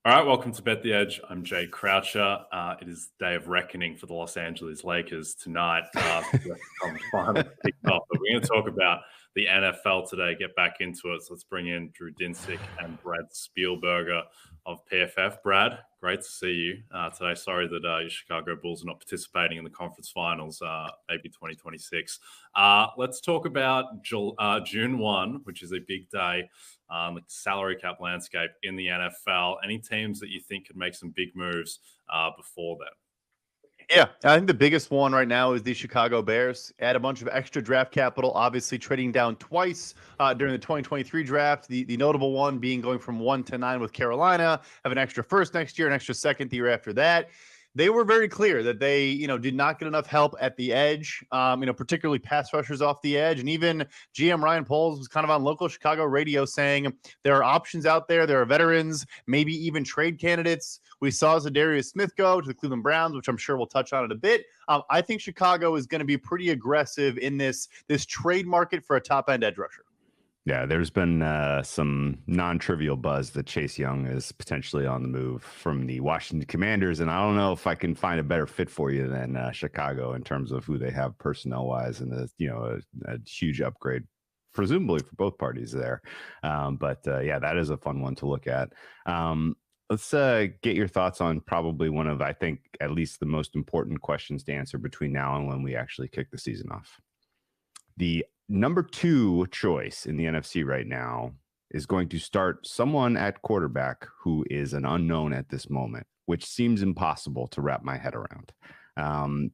All right, welcome to Bet the Edge. I'm Jay Croucher. It is the day of reckoning for the Los Angeles Lakers tonight. Finally kicked off, but we're going to talk about the NFL today, get back into it. So let's bring in Drew Dinsick and Brad Spielberger of PFF. Brad, great to see you today. Sorry that your Chicago Bulls are not participating in the conference finals, maybe 2026. Let's talk about June 1, which is a big day. The salary cap landscape in the NFL. Any teams that you think could make some big moves before then? Yeah, I think the biggest one right now is the Chicago Bears. Add a bunch of extra draft capital, obviously trading down twice during the 2023 draft. The notable one being going from 1 to 9 with Carolina, have an extra first next year, an extra second the year after that. They were very clear that they, did not get enough help at the edge, particularly pass rushers off the edge. And even GM Ryan Poles was kind of on local Chicago radio saying there are options out there. There are veterans, maybe even trade candidates. We saw Zadarius Smith go to the Cleveland Browns, which I'm sure we'll touch on in a bit. I think Chicago is going to be pretty aggressive in this trade market for a top-end edge rusher. Yeah, there's been some non-trivial buzz that Chase Young is potentially on the move from the Washington Commanders, and I don't know if I can find a better fit for you than Chicago in terms of who they have personnel-wise, and a huge upgrade, presumably for both parties there. But that is a fun one to look at. Let's get your thoughts on probably one of, I think, at least the most important questions to answer between now and when we actually kick the season off. The number 2 choice in the NFC right now is going to start someone at quarterback who is an unknown at this moment, which seems impossible to wrap my head around.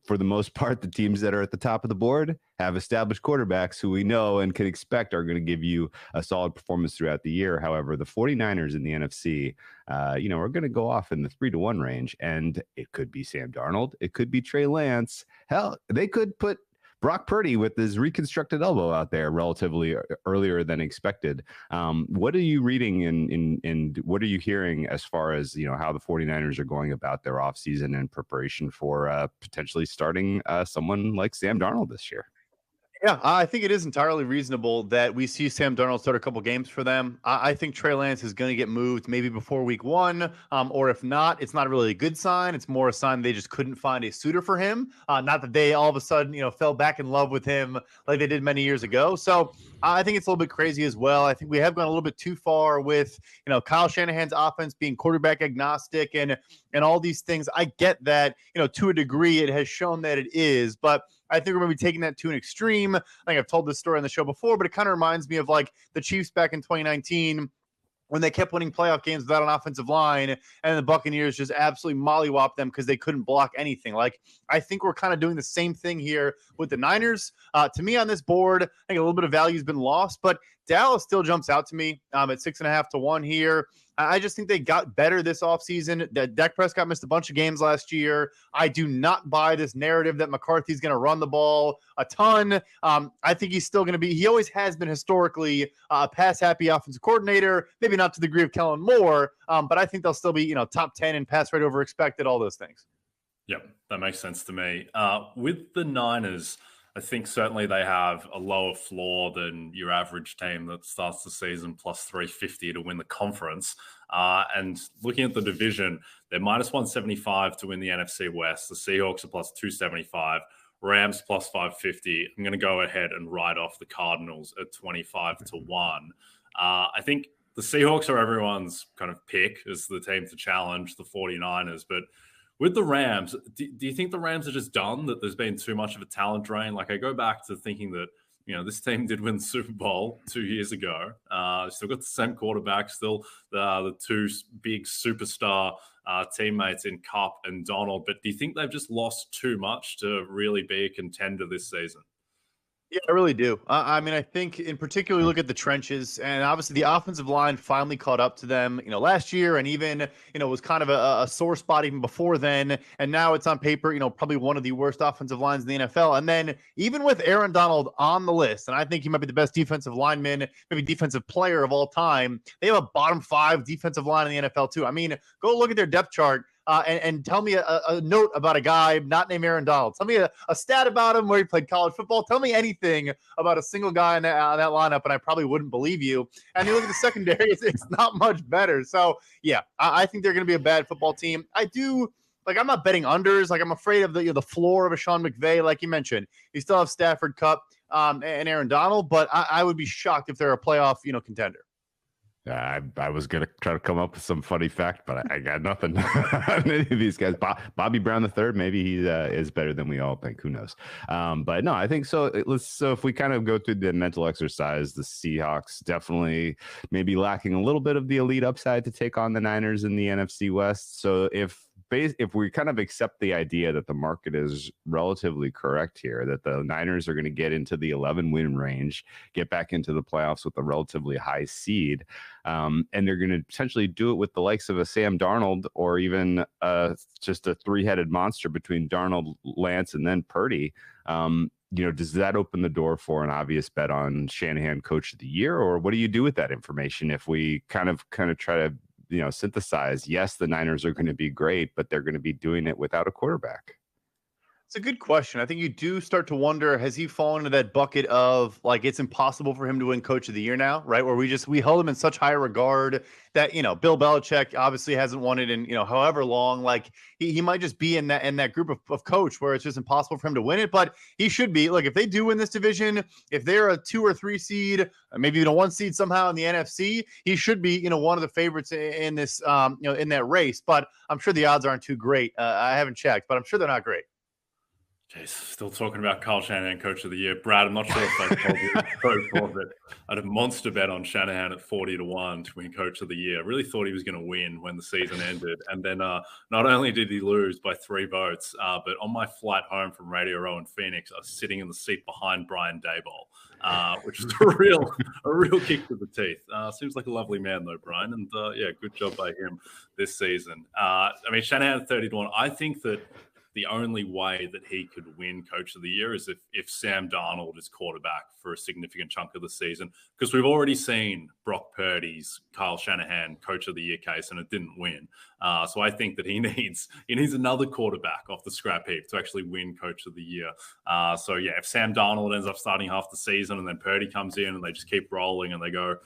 For the most part, the teams that are at the top of the board have established quarterbacks who we know and can expect are going to give you a solid performance throughout the year. However, the 49ers in the NFC, are going to go off in the 3-1 range, and it could be Sam Darnold. It could be Trey Lance. Hell, they could put Brock Purdy with his reconstructed elbow out there relatively earlier than expected. What are you reading and what are you hearing as far as, how the 49ers are going about their offseason in preparation for potentially starting someone like Sam Darnold this year? Yeah, I think it is entirely reasonable that we see Sam Darnold start a couple games for them. I think Trey Lance is going to get moved maybe before week 1, or if not, it's not really a good sign. It's more a sign they just couldn't find a suitor for him. Not that they all of a sudden, fell back in love with him like they did many years ago. So I think it's a little bit crazy as well. I think we have gone a little bit too far with, Kyle Shanahan's offense being quarterback agnostic and all these things. I get that, to a degree it has shown that it is, but I think we're going to be taking that to an extreme. I think I've told this story on the show before, but it kind of reminds me of like the Chiefs back in 2019 when they kept winning playoff games without an offensive line, and the Buccaneers just absolutely mollywopped them because they couldn't block anything. Like, I think we're kind of doing the same thing here with the Niners. To me on this board, I think a little bit of value has been lost, but Dallas still jumps out to me at 6.5 to 1 here. I just think they got better this offseason. Dak Prescott missed a bunch of games last year. I do not buy this narrative that McCarthy's going to run the ball a ton. I think he's still going to be – he always has been historically a pass-happy offensive coordinator, maybe not to the degree of Kellen Moore, but I think they'll still be, top 10 in pass rate over expected, all those things. Yep, that makes sense to me. With the Niners – I think certainly they have a lower floor than your average team that starts the season plus 350 to win the conference. And looking at the division, they're minus 175 to win the NFC West. The Seahawks are plus 275. Rams plus 550. I'm going to go ahead and write off the Cardinals at 25 to 1. I think the Seahawks are everyone's kind of pick as the team to challenge the 49ers, but with the Rams, do you think the Rams are just done, that there's been too much of a talent drain? Like, I go back to thinking that, this team did win the Super Bowl 2 years ago. Still got the same quarterback, still the two big superstar teammates in Kupp and Donald. But do you think they've just lost too much to really be a contender this season? Yeah, I really do. I mean, I think in particular, look at the trenches, and obviously the offensive line finally caught up to them, last year, and even, was kind of a sore spot even before then. And now it's on paper, probably one of the worst offensive lines in the NFL. And then even with Aaron Donald on the list, and I think he might be the best defensive lineman, maybe defensive player of all time, they have a bottom 5 defensive line in the NFL too. I mean, go look at their depth chart. and tell me a note about a guy not named Aaron Donald. Tell me a stat about him, where he played college football. Tell me anything about a single guy in that lineup, and I probably wouldn't believe you. And you look at the secondary, it's not much better. So, yeah, I think they're going to be a bad football team. I'm not betting unders. I'm afraid of the floor of a Sean McVay, like you mentioned. You still have Stafford, Kupp, and Aaron Donald, but I would be shocked if they're a playoff, contender. I was going to try to come up with some funny fact, but I got nothing on any of these guys. Bobby Brown III, maybe he is better than we all think. Who knows? But no, I think so. So if we kind of go through the mental exercise, the Seahawks definitely maybe lacking a little bit of the elite upside to take on the Niners in the NFC West. So if we kind of accept the idea that the market is relatively correct here, that the Niners are going to get into the 11-win range, get back into the playoffs with a relatively high seed, and they're going to potentially do it with the likes of a Sam Darnold or even just a three-headed monster between Darnold, Lance, and then Purdy. Does that open the door for an obvious bet on Shanahan Coach of the Year, or what do you do with that information if we kind of try to synthesize? Yes, the Niners are going to be great, but they're going to be doing it without a quarterback. It's a good question. I think you do start to wonder, has he fallen into that bucket of it's impossible for him to win Coach of the Year now, right? Where we hold him in such high regard that, Bill Belichick obviously hasn't won it in, however long. He might just be in that group of coach where it's just impossible for him to win it, but he should be. Look, if they do win this division, if they're a 2 or 3 seed, maybe even a 1 seed somehow in the NFC, he should be, one of the favorites in this, in that race. But I'm sure the odds aren't too great. I haven't checked, but I'm sure they're not great. Jeez, still talking about Kyle Shanahan, Coach of the Year. Brad, I'm not sure if I told you before, but I had a monster bet on Shanahan at 40-1 to win Coach of the Year. I really thought he was going to win when the season ended. And then not only did he lose by 3 votes, but on my flight home from Radio Row in Phoenix, I was sitting in the seat behind Brian Daboll, which was a real kick to the teeth. Seems like a lovely man, though, Brian. And, good job by him this season. Shanahan at 30-1, I think that the only way that he could win Coach of the Year is if Sam Darnold is quarterback for a significant chunk of the season, because we've already seen Brock Purdy's Kyle Shanahan Coach of the Year case and it didn't win. So I think that he needs another quarterback off the scrap heap to actually win Coach of the Year. If Sam Darnold ends up starting half the season and then Purdy comes in and they just keep rolling and they go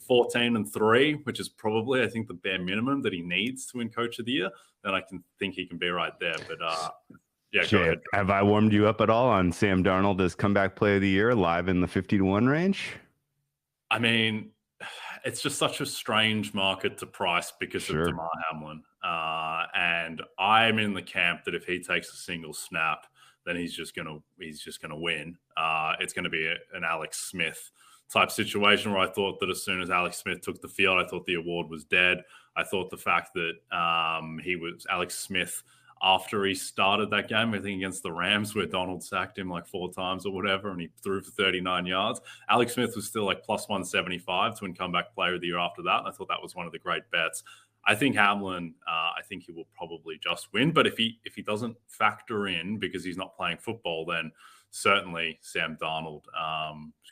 14-3, which is probably, I think, the bare minimum that he needs to win Coach of the Year, then I can think he can be right there. But go ahead. Have I warmed you up at all on Sam Darnold as comeback play of the year live in the 50-1 range? It's just such a strange market to price because of Damar Hamlin. And I'm in the camp that if he takes a single snap, then he's just gonna win. It's gonna be an Alex Smith type situation where I thought that as soon as Alex Smith took the field, I thought the award was dead. I thought the fact that Alex Smith, after he started that game, I think against the Rams, where Donald sacked him 4 times or whatever, and he threw for 39 yards, Alex Smith was still plus 175 to win comeback player of the year after that. And I thought that was one of the great bets. I think Hamlin, I think he will probably just win. But if he doesn't factor in because he's not playing football, then certainly Sam Darnold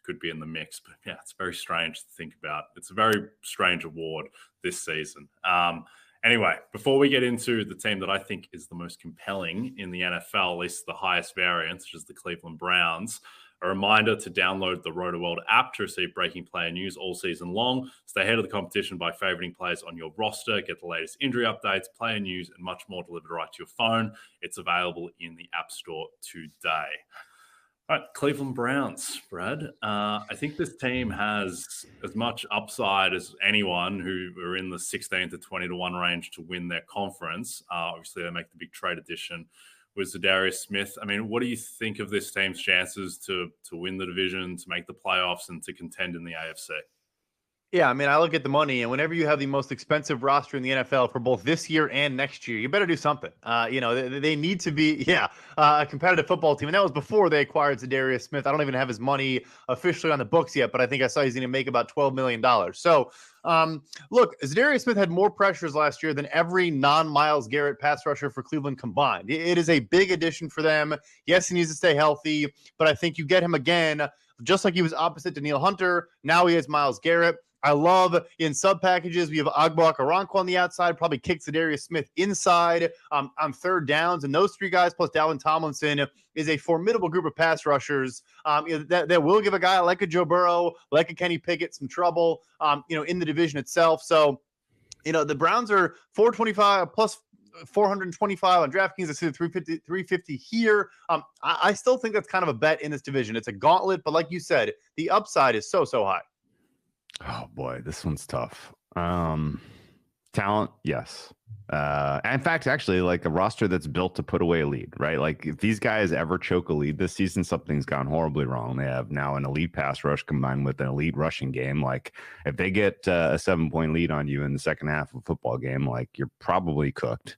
could be in the mix. But yeah, it's very strange to think about. It's a very strange award this season. Anyway, before we get into the team that I think is the most compelling in the NFL, at least the highest variance, which is the Cleveland Browns, a reminder to download the RotoWorld app to receive breaking player news all season long. Stay ahead of the competition by favoriting players on your roster, get the latest injury updates, player news, and much more delivered right to your phone. It's available in the App Store today. All right, Cleveland Browns, Brad. I think this team has as much upside as anyone who are in the 16 to 20-1 range to win their conference. Obviously, they make the big trade addition with Zadarius Smith. What do you think of this team's chances to win the division, to make the playoffs, and to contend in the AFC? Yeah, I look at the money, and whenever you have the most expensive roster in the NFL for both this year and next year, you better do something. They need to be, a competitive football team. And that was before they acquired Zadarius Smith. I don't even have his money officially on the books yet, but I think I saw he's going to make about $12 million. So Look, Zadarius Smith had more pressures last year than every non-Myles Garrett pass rusher for Cleveland combined. It is a big addition for them. Yes, he needs to stay healthy, but I think you get him again, just like he was opposite Danielle Hunter. Now he has Myles Garrett. I love in sub packages, we have Agba Okaranko on the outside, probably kicks Zadarius Smith inside on third downs. And those three guys plus Dalvin Tomlinson is a formidable group of pass rushers that will give a guy like a Joe Burrow, like a Kenny Pickett some trouble, in the division itself. So, the Browns are 425 plus 425 on DraftKings. I see the 350 here. I still think that's kind of a bet in this division. It's a gauntlet, but like you said, the upside is so high. Oh boy, this one's tough. Talent, yes. In fact, actually, like a roster that's built to put away a lead, right? Like if these guys ever choke a lead this season, something's gone horribly wrong. They have now an elite pass rush combined with an elite rushing game. Like if they get a 7-point lead on you in the second half of a football game, like you're probably cooked.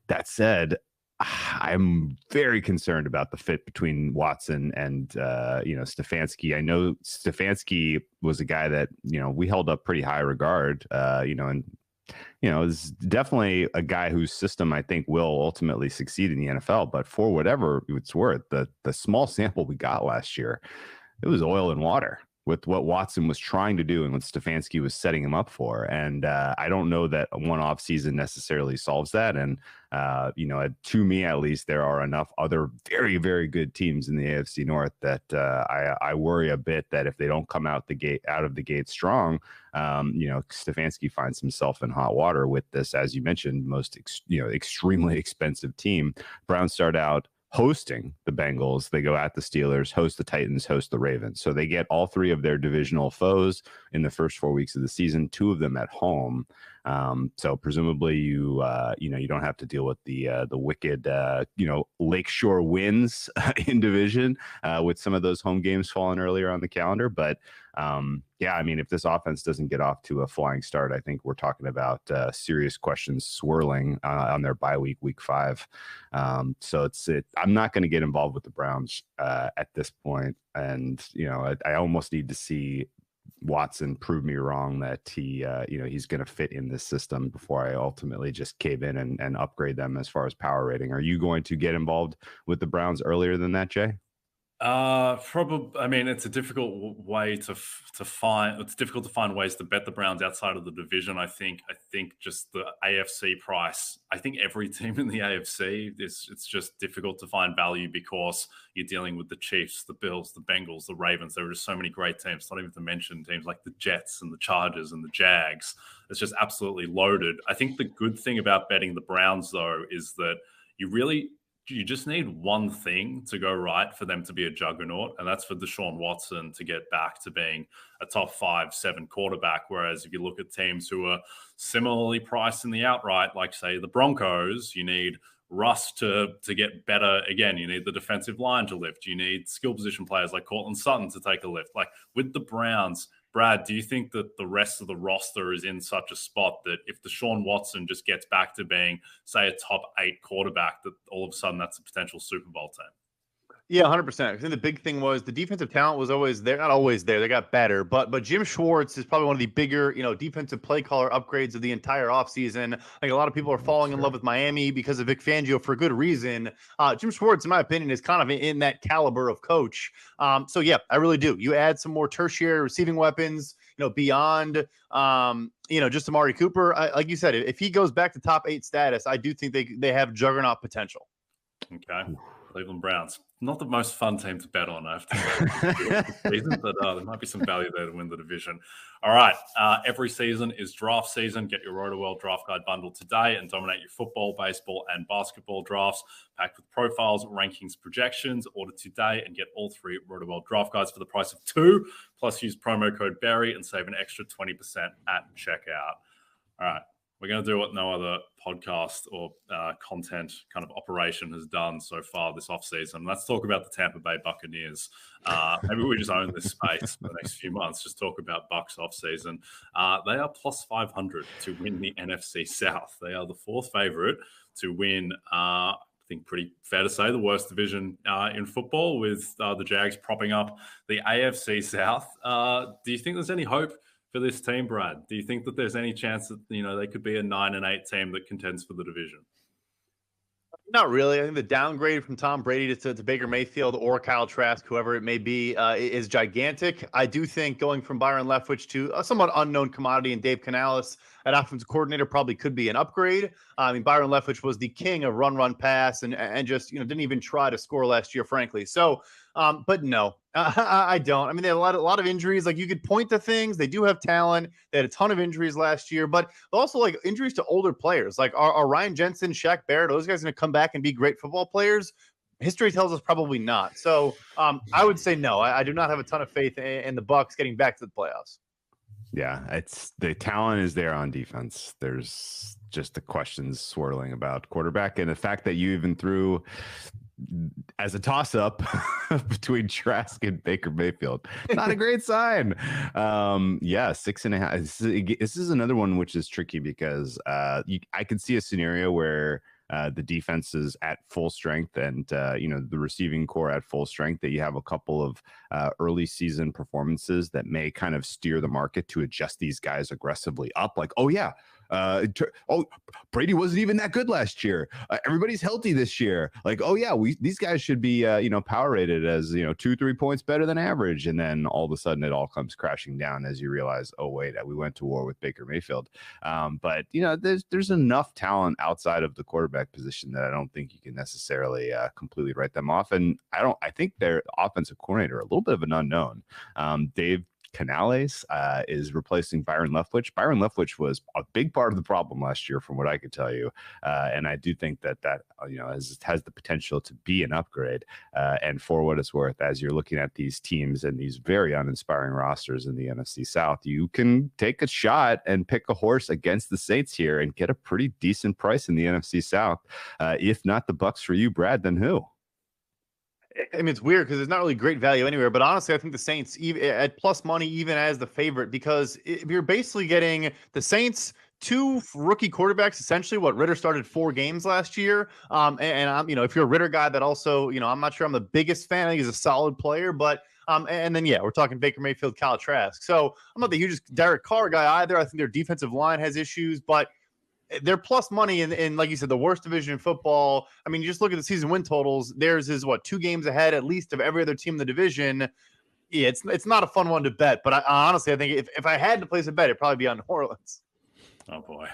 That said, I'm very concerned about the fit between Watson and Stefanski. I know Stefanski was a guy that we held up pretty high regard, is definitely a guy whose system I think will ultimately succeed in the NFL. But for whatever it's worth, the small sample we got last year, it was oil and water with what Watson was trying to do and what Stefanski was setting him up for. And I don't know that one off season necessarily solves that. And, to me, at least, there are enough other very, very good teams in the AFC North that I worry a bit that if they don't come out of the gate strong, Stefanski finds himself in hot water with this, as you mentioned, most, extremely expensive team. Browns start out hosting the Bengals. They go at the Steelers, host the Titans, host the Ravens. So they get all three of their divisional foes in the first 4 weeks of the season, 2 of them at home. So presumably you don't have to deal with the wicked, Lakeshore wins in division with some of those home games falling earlier on the calendar. But if this offense doesn't get off to a flying start, I think we're talking about serious questions swirling on their bye week, week 5. So I'm not going to get involved with the Browns at this point. And, I almost need to see Watson prove me wrong that he's going to fit in this system before I ultimately just cave in and upgrade them as far as power rating. Are you going to get involved with the Browns earlier than that, Jay? Probably. I mean, it's a difficult way to find. It's difficult to find ways to bet the Browns outside of the division. I think just the AFC price. I think every team in the AFC it's just difficult to find value because you're dealing with the Chiefs, the Bills, the Bengals, the Ravens. There are just so many great teams. Not even to mention teams like the Jets and the Chargers and the Jags. It's just absolutely loaded. I think the good thing about betting the Browns though is that you just need one thing to go right for them to be a juggernaut, and that's for Deshaun Watson to get back to being a top 5-7 quarterback. Whereas if you look at teams who are similarly priced in the outright, like say the Broncos, you need Russ to get better again. You need the defensive line to lift. You need skill position players like Cortland Sutton to take a lift. Like with the Browns, Brad, do you think that the rest of the roster is in such a spot that if Deshaun Watson just gets back to being, say, a top 8 quarterback, that all of a sudden that's a potential Super Bowl team? Yeah, 100%. I think the big thing was the defensive talent was always there. Not always there. They got better. But Jim Schwartz is probably one of the bigger, defensive play caller upgrades of the entire offseason. Like a lot of people are falling in love with Miami because of Vic Fangio for good reason. Jim Schwartz, in my opinion, is kind of in that caliber of coach. So, yeah, I really do. You add some more tertiary receiving weapons, beyond, just Amari Cooper. Like you said, if he goes back to top 8 status, I do think they have juggernaut potential. Okay. Cleveland Browns. Not the most fun team to bet on, I have to say. But there might be some value there to win the division. All right. Every season is draft season. Get your RotoWorld Draft Guide bundle today and dominate your football, baseball, and basketball drafts. Packed with profiles, rankings, projections. Order today and get all 3 RotoWorld Draft Guides for the price of 2. Plus use promo code Barry and save an extra 20% at checkout. All right. We're going to do what no other podcast or content kind of operation has done so far this offseason. Let's talk about the Tampa Bay Buccaneers. Maybe we just own this space for the next few months. Just talk about Bucs offseason. They are plus 500 to win the NFC South. They are the 4th favorite to win, I think pretty fair to say, the worst division in football, with the Jags propping up the AFC South. Do you think there's any hope for for this team, Brad? Do you think that there's any chance that, they could be a 9-8 team that contends for the division? Not really. I think the downgrade from Tom Brady to Baker Mayfield or Kyle Trask, whoever it may be, is gigantic. I do think going from Byron Leftwich to a somewhat unknown commodity in Dave Canales at offensive coordinator probably could be an upgrade. I mean, Byron Leftwich was the king of run pass and just didn't even try to score last year, frankly. So, but no, I don't. I mean, they had a lot of injuries. Like, you could point to things. They do have talent. They had a ton of injuries last year, but also like injuries to older players. Like, are Ryan Jensen, Shaq Barrett, those guys going to come back and be great football players? History tells us probably not. So I would say no. I do not have a ton of faith in the Bucs getting back to the playoffs. Yeah, it's the talent is there on defense. There's just the questions swirling about quarterback, and the fact that you even threw as a toss-up between Trask and Baker Mayfield, not a great sign. Yeah, 6.5. This is another one which is tricky because I could see a scenario where the defense is at full strength and the receiving core at full strength, that you have a couple of early season performances that may kind of steer the market to adjust these guys aggressively up. Like, oh yeah, Brady wasn't even that good last year. Everybody's healthy this year. Like, oh yeah, these guys should be power rated as 2-3 points better than average. And then all of a sudden it all comes crashing down as you realize, oh wait, we went to war with Baker Mayfield. But there's enough talent outside of the quarterback position that I don't think you can necessarily completely write them off. And I think their offensive coordinator, a little bit of an unknown. Dave Canales is replacing Byron Leftwich. Byron Leftwich was a big part of the problem last year, from what I could tell you, and I do think that has the potential to be an upgrade. And for what it's worth, as you're looking at these teams and these very uninspiring rosters in the NFC South, you can take a shot and pick a horse against the Saints here and get a pretty decent price in the NFC South. If not the Bucs for you, Brad, then who? I mean, it's weird because there's not really great value anywhere, but honestly, I think the Saints even at plus money, even as the favorite, because if you're basically getting the Saints, two rookie quarterbacks, essentially what Ritter started 4 games last year. And I'm, if you're a Ritter guy that also, I'm not sure I'm the biggest fan. I think he's a solid player, but and then, yeah, we're talking Baker Mayfield, Kyle Trask. So I'm not the hugest Derek Carr guy either. I think their defensive line has issues, but they're plus money in, like you said, the worst division in football. I mean, you just look at the season win totals. Theirs is 2 games ahead at least of every other team in the division. Yeah, it's not a fun one to bet, but I honestly, I think if I had to place a bet, it'd probably be on New Orleans. Oh boy.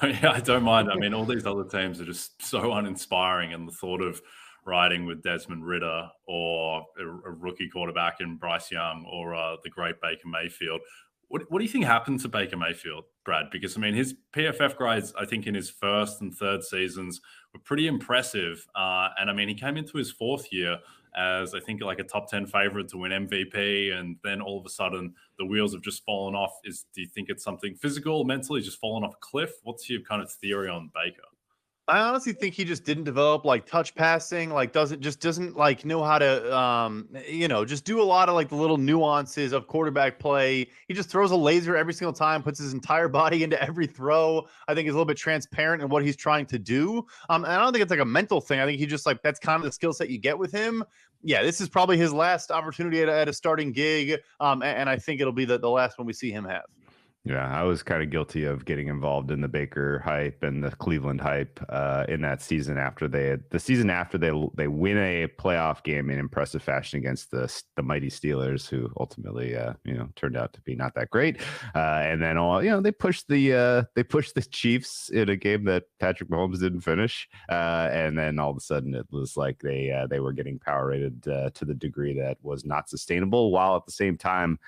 Yeah, I don't mind. I mean, all these other teams are just so uninspiring, and the thought of riding with Desmond Ritter or a rookie quarterback in Bryce Young or the great Baker Mayfield. What do you think happened to Baker Mayfield, Brad? Because, I mean, his PFF grades, I think, in his first and third seasons were pretty impressive. And, I mean, he came into his 4th year as, I think, like a top 10 favorite to win MVP. And then all of a sudden, the wheels have just fallen off. Do you think it's something physical, mentally, just fallen off a cliff? What's your kind of theory on Baker? I honestly think he just didn't develop touch passing, doesn't know how to, just do a lot of the little nuances of quarterback play. He just throws a laser every single time, puts his entire body into every throw. I think he's a little bit transparent in what he's trying to do. And I don't think it's a mental thing. I think he just that's kind of the skill set you get with him. Yeah, this is probably his last opportunity at a starting gig. And I think it'll be the last one we see him have. Yeah, I was kind of guilty of getting involved in the Baker hype and the Cleveland hype in that season after they win a playoff game in impressive fashion against the mighty Steelers, who ultimately turned out to be not that great. And then they pushed the Chiefs in a game that Patrick Mahomes didn't finish. And then all of a sudden it was like they were getting power rated to the degree that was not sustainable, while at the same time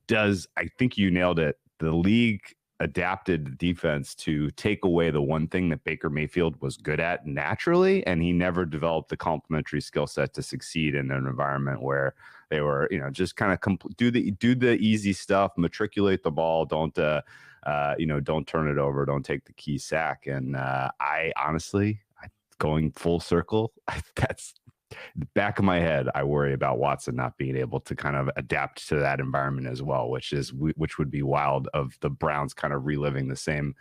I think you nailed it. The league adapted the defense to take away the one thing that Baker Mayfield was good at naturally, and he never developed the complementary skill set to succeed in an environment where they were, just kind of do the easy stuff, matriculate the ball, don't turn it over, don't take the key sack. And I honestly, going full circle, that's the back of my head. I worry about Watson not being able to kind of adapt to that environment as well, which would be wild of the Browns kind of reliving the same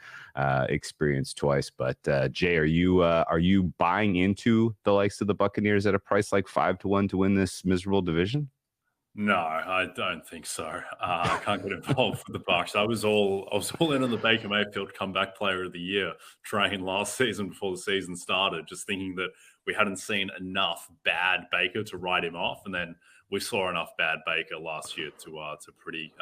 experience twice. But Jay, are you buying into the likes of the Buccaneers at a price like 5-1 to win this miserable division? No, I don't think so. I can't get involved with the Bucs. I was all in on the Baker Mayfield comeback player of the year train last season before the season started, just thinking that we hadn't seen enough bad Baker to write him off, and then we saw enough bad Baker last year to pretty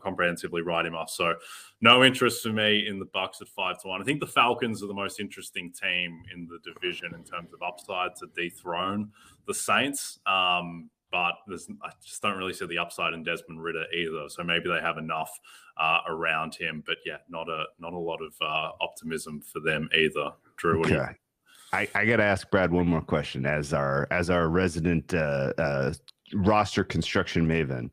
comprehensively write him off. So, no interest for me in the Bucs at 5-1. I think the Falcons are the most interesting team in the division in terms of upside to dethrone the Saints. But I just don't really see the upside in Desmond Ridder either. So maybe they have enough around him, but yeah, not a lot of optimism for them either. Drew, what do you think? I got to ask Brad one more question as our resident roster construction maven.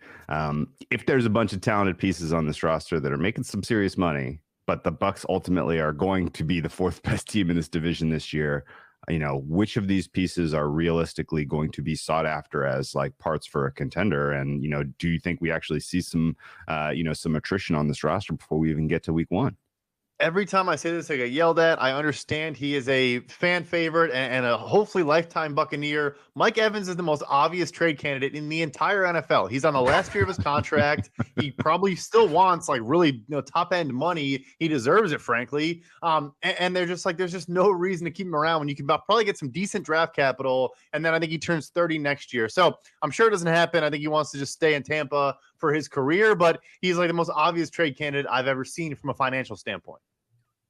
If there's a bunch of talented pieces on this roster that are making some serious money, but the Bucs ultimately are going to be the fourth best team in this division this year, which of these pieces are realistically going to be sought after as like parts for a contender? And, do you think we actually see some attrition on this roster before we even get to week 1? Every time I say this, I get yelled at. I understand he is a fan favorite and a hopefully lifetime Buccaneer. Mike Evans is the most obvious trade candidate in the entire NFL. He's on the last year of his contract. He probably still wants like really top end money. He deserves it, frankly. And they're just like, there's just no reason to keep him around when you can probably get some decent draft capital. And then I think he turns 30 next year. So I'm sure it doesn't happen. I think he wants to just stay in Tampa for his career, but he's like the most obvious trade candidate I've ever seen from a financial standpoint.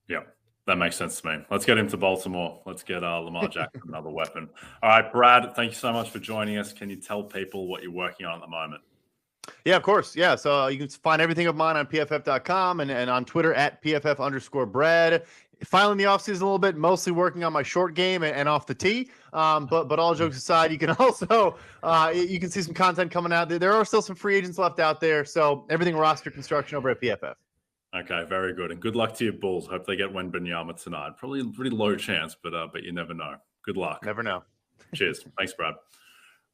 Yeah, that makes sense to me. Let's get him to Baltimore. Let's get Lamar Jackson another weapon. All right, Brad, thank you so much for joining us. Can you tell people what you're working on at the moment? Yeah, of course. Yeah. So you can find everything of mine on pff.com and on Twitter at PFF_Brad. Finally, the offseason a little bit, mostly working on my short game and off the tee. But all jokes aside, you can also you can see some content coming out. There are still some free agents left out there. So everything roster construction over at PFF. Okay, very good. And good luck to your Bulls. Hope they get Wembanyama tonight. Probably a pretty low chance, but you never know. Good luck. Never know. Cheers. Thanks, Brad.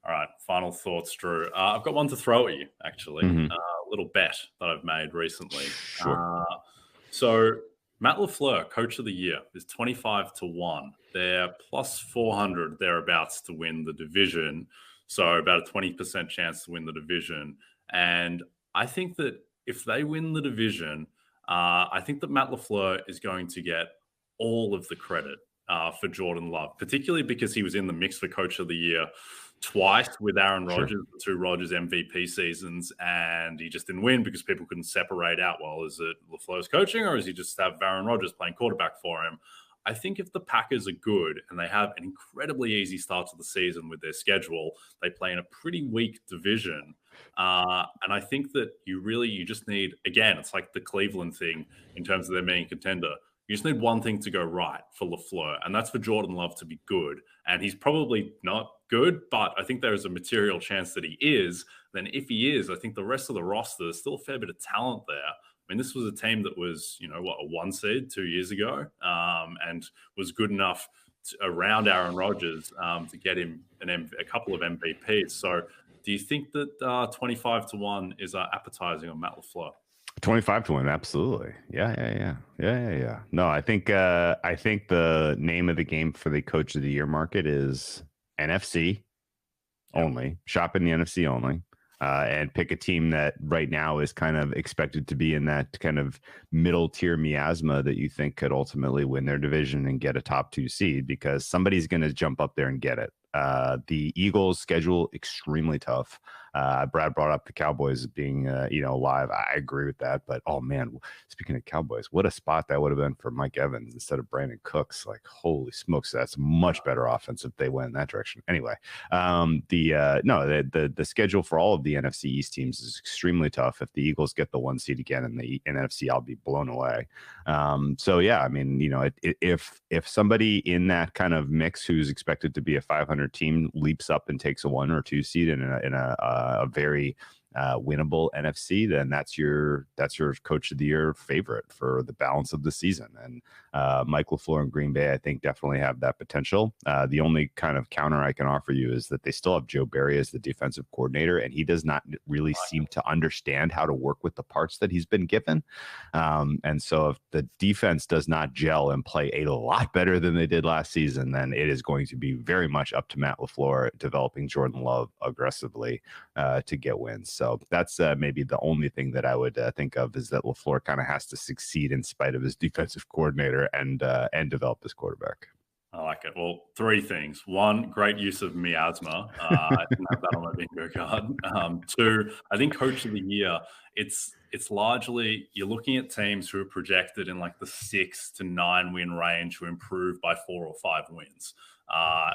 All right, final thoughts, Drew. I've got one to throw at you, actually. A little bet that I've made recently. Sure. So Matt LaFleur, Coach of the Year, is 25-1. They're plus 400 thereabouts to win the division. So about a 20% chance to win the division. And I think that if they win the division, I think that Matt LaFleur is going to get all of the credit for Jordan Love, particularly because he was in the mix for Coach of the Year twice with Aaron Rodgers, the two Rodgers MVP seasons, and he just didn't win because people couldn't separate out, well, is it LaFleur's coaching or is he just have Aaron Rodgers playing quarterback for him? I think if the Packers are good and they have an incredibly easy start to the season with their schedule, they play in a pretty weak division. And I think that you just need, again, it's like the Cleveland thing in terms of them being a contender. You just need one thing to go right for LaFleur, and that's for Jordan Love to be good. And he's probably not good, but I think there is a material chance that he is. Then if he is, I think the rest of the roster, there's still a fair bit of talent there. I mean, this was a team that was, a 1 seed 2 years ago, and was good enough around Aaron Rodgers to get him a couple of MVPs. So do you think that 25-1 is appetizing on Matt LaFleur? 25-1, absolutely. Yeah. No, I think the name of the game for the Coach of the Year market is NFC only. Shop in the NFC only. And pick a team that right now is kind of expected to be in that kind of middle tier miasma that you think could ultimately win their division and get a top 2 seed, because somebody's going to jump up there and get it. The Eagles' schedule extremely tough. Brad brought up the Cowboys being, live. I agree with that. But, oh, man, speaking of Cowboys, what a spot that would have been for Mike Evans instead of Brandon Cooks. Like, holy smokes, that's much better offense if they went in that direction. Anyway, the schedule for all of the NFC East teams is extremely tough. If the Eagles get the 1 seed again in the NFC, I'll be blown away. If somebody in that kind of mix who's expected to be a 500 team leaps up and takes a 1 or 2 seed in a very winnable NFC, then that's your Coach of the Year favorite for the balance of the season. And Mike LaFleur and Green Bay, I think, definitely have that potential. The only kind of counter I can offer you is that they still have Joe Barry as the defensive coordinator, and he does not really seem to understand how to work with the parts that he's been given. And so if the defense does not gel and play a lot better than they did last season, then it is going to be very much up to Matt LaFleur developing Jordan Love aggressively to get wins. So that's maybe the only thing that I would think of, is that LaFleur kind of has to succeed in spite of his defensive coordinator and develop his quarterback. I like it. Well, three things. One, great use of miasma. I didn't have that on my bingo card. Two, I think coach of the year, it's largely, you're looking at teams who are projected in like the 6 to 9 win range to improve by 4 or 5 wins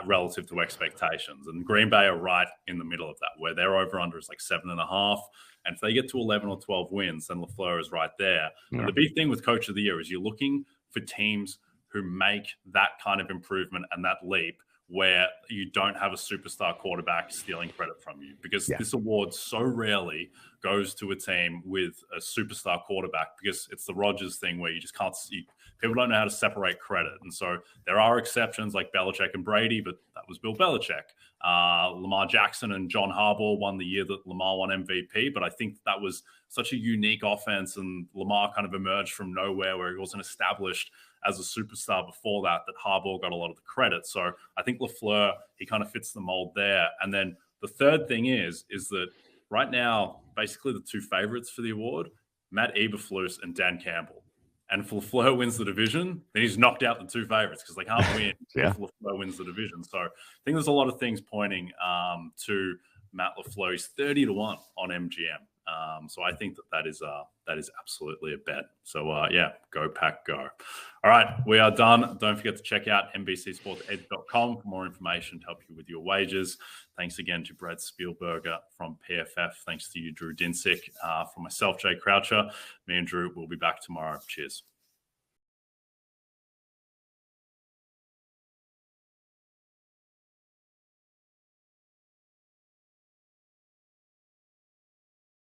relative to expectations. And Green Bay are right in the middle of that, where their over-under is like 7.5. And if they get to 11 or 12 wins, then LaFleur is right there. Yeah. And the big thing with coach of the year is you're looking for teams who make that kind of improvement and that leap where you don't have a superstar quarterback stealing credit from you, because this award so rarely goes to a team with a superstar quarterback, because it's the Rodgers thing where you just can't see, people don't know how to separate credit. And so there are exceptions like Belichick and Brady, but that was Bill Belichick. Lamar Jackson and John Harbaugh won the year that Lamar won MVP, but I think that was such a unique offense, and Lamar kind of emerged from nowhere where he wasn't established as a superstar before that Harbaugh got a lot of the credit. So I think LaFleur, he kind of fits the mold there. And then the third thing is that right now, basically the two favorites for the award, Matt Eberflus and Dan Campbell. And if LaFleur wins the division, then he's knocked out the two favorites because they can't win if LaFleur wins the division. So I think there's a lot of things pointing to Matt LaFleur. He's 30-1 on MGM. So I think that is absolutely a bet. So go Pack, go. All right, we are done. Don't forget to check out NBCSportsEdge.com for more information to help you with your wagers. Thanks again to Brad Spielberger from PFF. Thanks to you, Drew Dinsick. For myself, Jay Croucher. Me and Drew will be back tomorrow. Cheers.